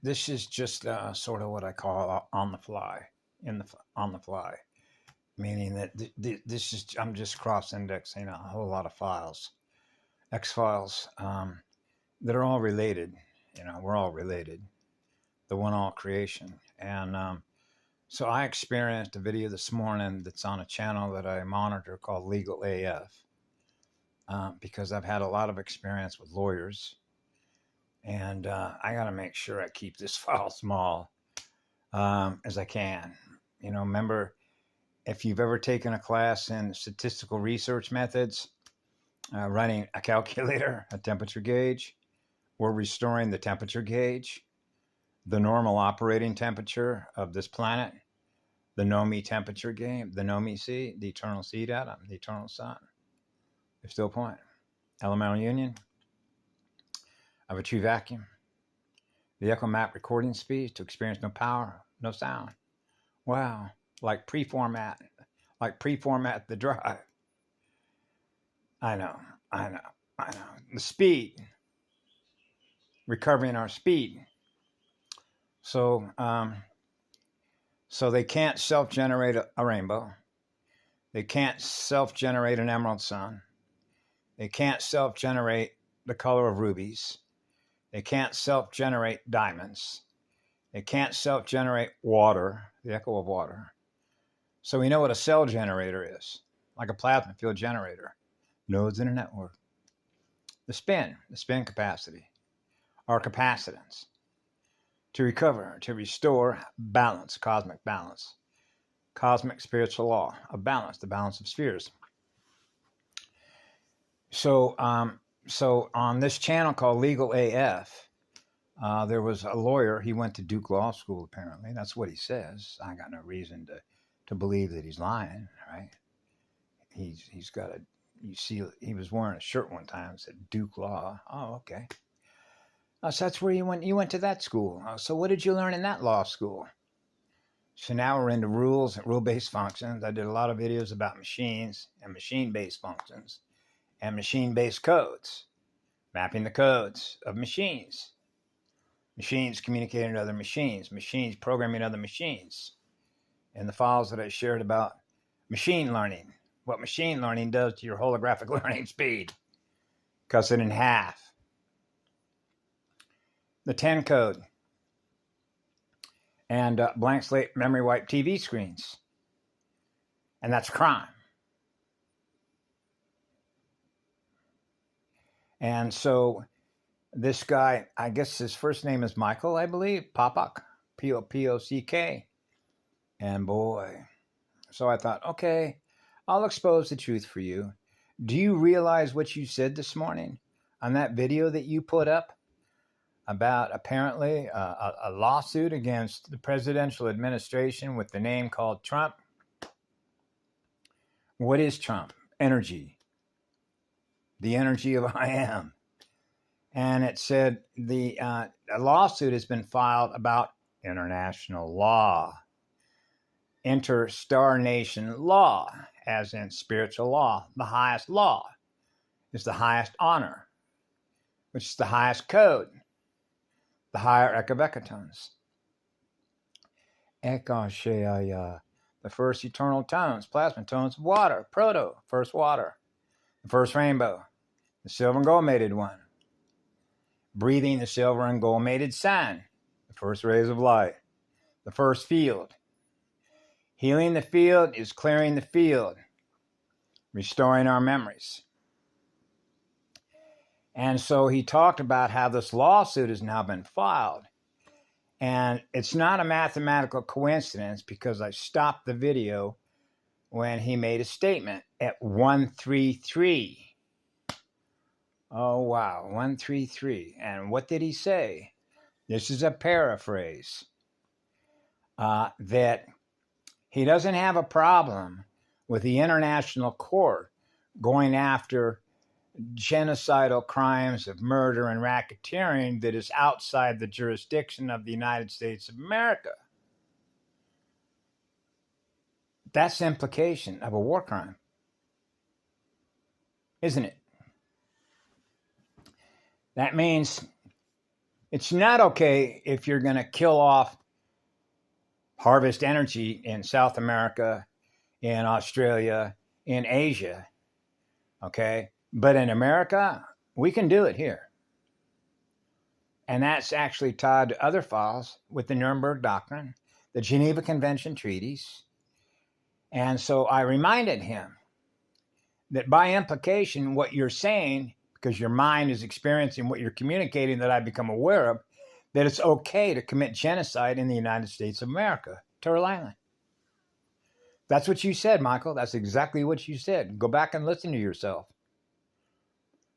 This is just sort of what I call on the fly, on the fly, meaning that this is I'm just cross-indexing a whole lot of files, X files, that are all related. You know, we're all related. The one all creation, and so I experienced a video this morning that's on a channel that I monitor called Legal AF, because I've had a lot of experience with lawyers. And I got to make sure I keep this file small as I can. You know, remember, if you've ever taken a class in statistical research methods, running a calculator, a temperature gauge, we're restoring the temperature gauge, the normal operating temperature of this planet, the NOMI temperature game, the NOMI C, the eternal seed atom, the eternal sun. If still point, elemental union of a true vacuum, the echo map recording speed to experience no power, no sound. Wow, like pre-format the drive. I know. The speed, recovering our speed. So, so they can't self-generate a rainbow. They can't self-generate an emerald sun. They can't self-generate the color of rubies. They can't self-generate diamonds. They can't self-generate water, the echo of water. So we know what a cell generator is, like a plasma field generator. Nodes in a network. The spin capacity, our capacitance. To recover, to restore balance, cosmic balance. Cosmic spiritual law of balance, the balance of spheres. So, so on this channel called Legal AF, there was a lawyer. He went to Duke Law School, apparently. That's what he says. I got no reason to believe that he's lying, right? He's got a, you see, he was wearing a shirt one time that said Duke Law. Oh, okay. So that's where you went. You went to that school. So what did you learn in that law school? So now we're into rules and rule-based functions. I did a lot of videos about machines and machine-based functions and machine-based codes, mapping the codes of machines. Machines communicating to other machines, machines programming other machines. And the files that I shared about machine learning, what machine learning does to your holographic learning speed. Cuts it in half. The 10 code. And blank slate memory wipe TV screens. And that's crime. And so this guy, I guess his first name is Michael, I believe, Popock, P-O-P-O-C-K. And boy, so I thought, okay, I'll expose the truth for you. Do you realize what you said this morning on that video that you put up about apparently a lawsuit against the presidential administration with the name called Trump? What is Trump? Energy. The energy of I am. And it said a lawsuit has been filed about international law, interstar nation law, as in spiritual law. The highest law is the highest honor, which is the highest code, the higher ekavekatones. Ekashaya, the first eternal tones, plasma tones of water, proto, first water, the first rainbow, the silver and gold mated one. Breathing the silver and gold mated sun, the first rays of light, the first field. Healing the field is clearing the field, restoring our memories. And so he talked about how this lawsuit has now been filed. And it's not a mathematical coincidence because I stopped the video when he made a statement at 133. Oh, wow, 133. And what did he say? This is a paraphrase. That he doesn't have a problem with the international court going after genocidal crimes of murder and racketeering that is outside the jurisdiction of the United States of America. That's the implication of a war crime, isn't it? That means It's not okay if you're going to kill off harvest energy in South America, in Australia, in Asia, okay? But in America, we can do it here. And that's actually tied to other files with the Nuremberg Doctrine, the Geneva Convention treaties. And so I reminded him that by implication, what you're saying, because your mind is experiencing what you're communicating that I become aware of, that it's okay to commit genocide in the United States of America, Turtle Island. That's what you said, Michael. That's exactly what you said. Go back and listen to yourself.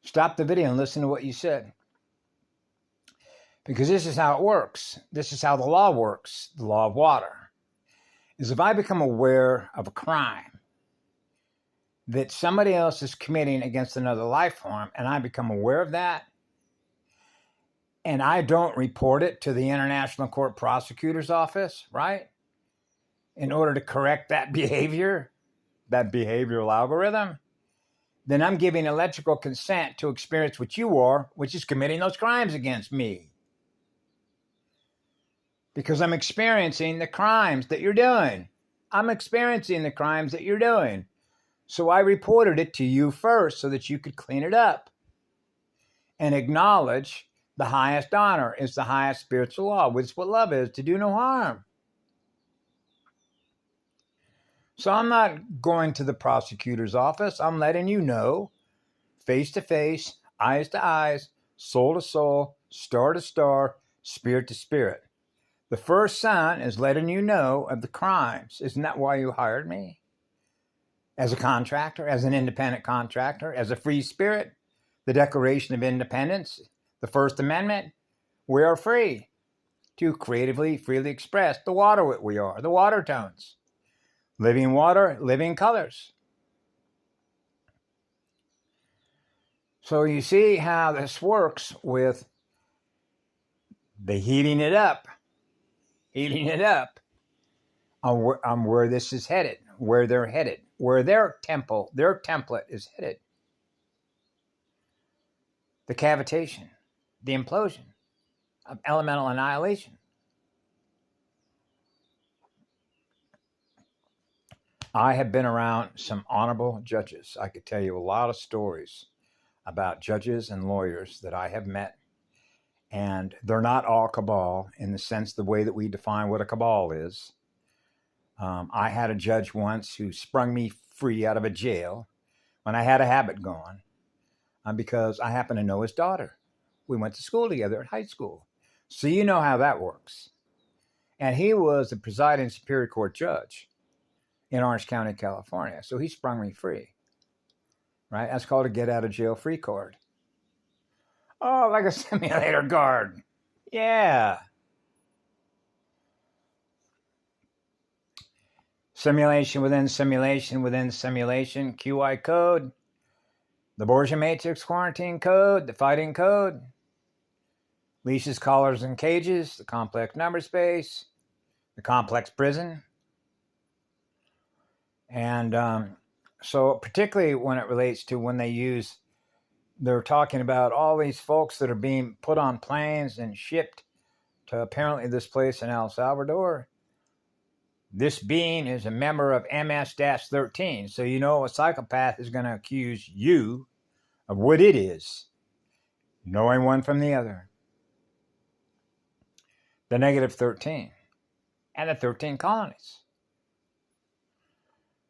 Stop the video and listen to what you said. Because this is how it works. This is how the law works, the law of water. Is if I become aware of a crime that somebody else is committing against another life form, and I become aware of that, and I don't report it to the International Court Prosecutor's Office, right? In order to correct that behavior, that behavioral algorithm, then I'm giving electrical consent to experience what you are, which is committing those crimes against me. Because I'm experiencing the crimes that you're doing. I'm experiencing the crimes that you're doing. So I reported it to you first so that you could clean it up and acknowledge the highest honor is the highest spiritual law, which is what love is, to do no harm. So I'm not going to the prosecutor's office. I'm letting you know, face to face, eyes to eyes, soul to soul, star to star, spirit to spirit. The first sign is letting you know of the crimes. Isn't that why you hired me? As a contractor, as an independent contractor, as a free spirit, the Declaration of Independence, the First Amendment, we are free to creatively, freely express the water that we are, the water tones. Living water, living colors. So you see how this works with the heating it up on where this is headed, where they're headed, where their template is headed. The cavitation, the implosion of elemental annihilation. I have been around some honorable judges. I could tell you a lot of stories about judges and lawyers that I have met. And they're not all cabal in the sense the way that we define what a cabal is. I had a judge once who sprung me free out of a jail when I had a habit going because I happen to know his daughter. We went to school together at high school. So you know how that works. And he was the presiding Superior Court judge in Orange County, California. So he sprung me free, right? That's called a get out of jail free card. Oh, like a simulator guard. Yeah. Simulation within simulation within simulation. QI code. The Borgia Matrix Quarantine Code. The Fighting Code. Leashes, collars, and cages. The complex number space. The complex prison. And so particularly when it relates to when they're talking about all these folks that are being put on planes and shipped to apparently this place in El Salvador. This being is a member of MS-13. So you know a psychopath is going to accuse you of what it is, knowing one from the other. The negative 13 and the 13 colonies.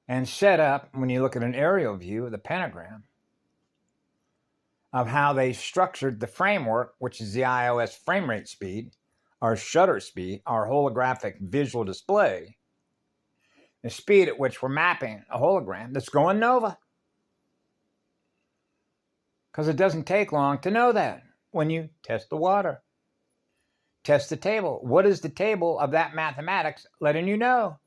And set up, when you look at an aerial view of the pentagram, of how they structured the framework, which is the iOS frame rate speed, our shutter speed, our holographic visual display, the speed at which we're mapping a hologram that's going nova. Because it doesn't take long to know that when you test the water. Test the table. What is the table of that mathematics letting you know?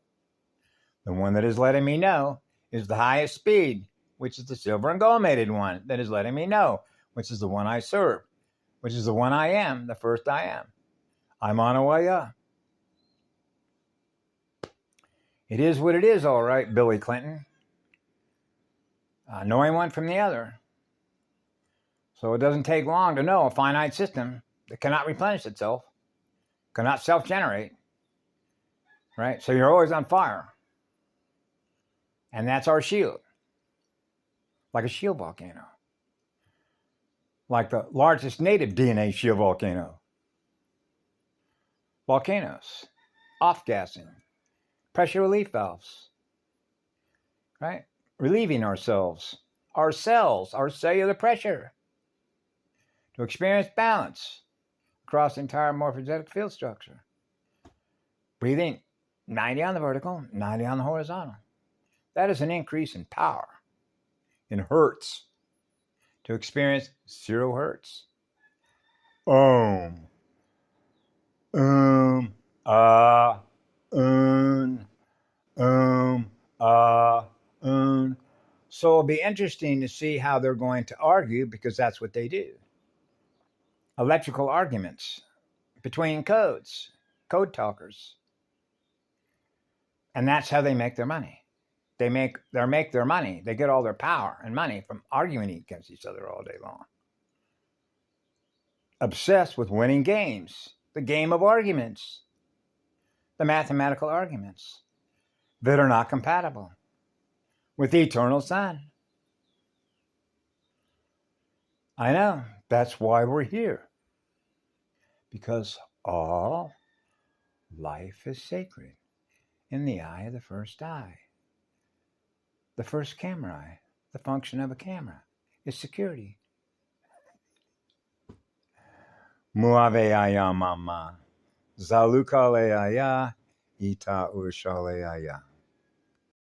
The one that is letting me know is the highest speed, which is the silver and gold mated one that is letting me know, which is the one I serve, which is the one I am, the first I am. I'm on a way up. It is what it is, all right, Billy Clinton. Knowing one from the other. So it doesn't take long to know a finite system It cannot replenish itself, cannot self-generate, right? So you're always on fire. And that's our shield, like a shield volcano, like the largest native DNA shield volcano. Volcanoes, off-gassing, pressure relief valves, right? Relieving ourselves, our cells, our cellular pressure to experience balance across the entire morphogenetic field structure. Breathing 90 on the vertical, 90 on the horizontal. That is an increase in power, in hertz, to experience 0 hertz. Ah, un. So it'll be interesting to see how they're going to argue, because that's what they do. Electrical arguments between codes, code talkers. And that's how they make their money. They make their money. They get all their power and money from arguing against each other all day long. Obsessed with winning games, the game of arguments, the mathematical arguments that are not compatible with the eternal sun. I know, that's why we're here. Because all life is sacred in the eye of the first eye. The first camera eye, the function of a camera, is security. Muave aya mama, zalukale aya, ita ushale aya.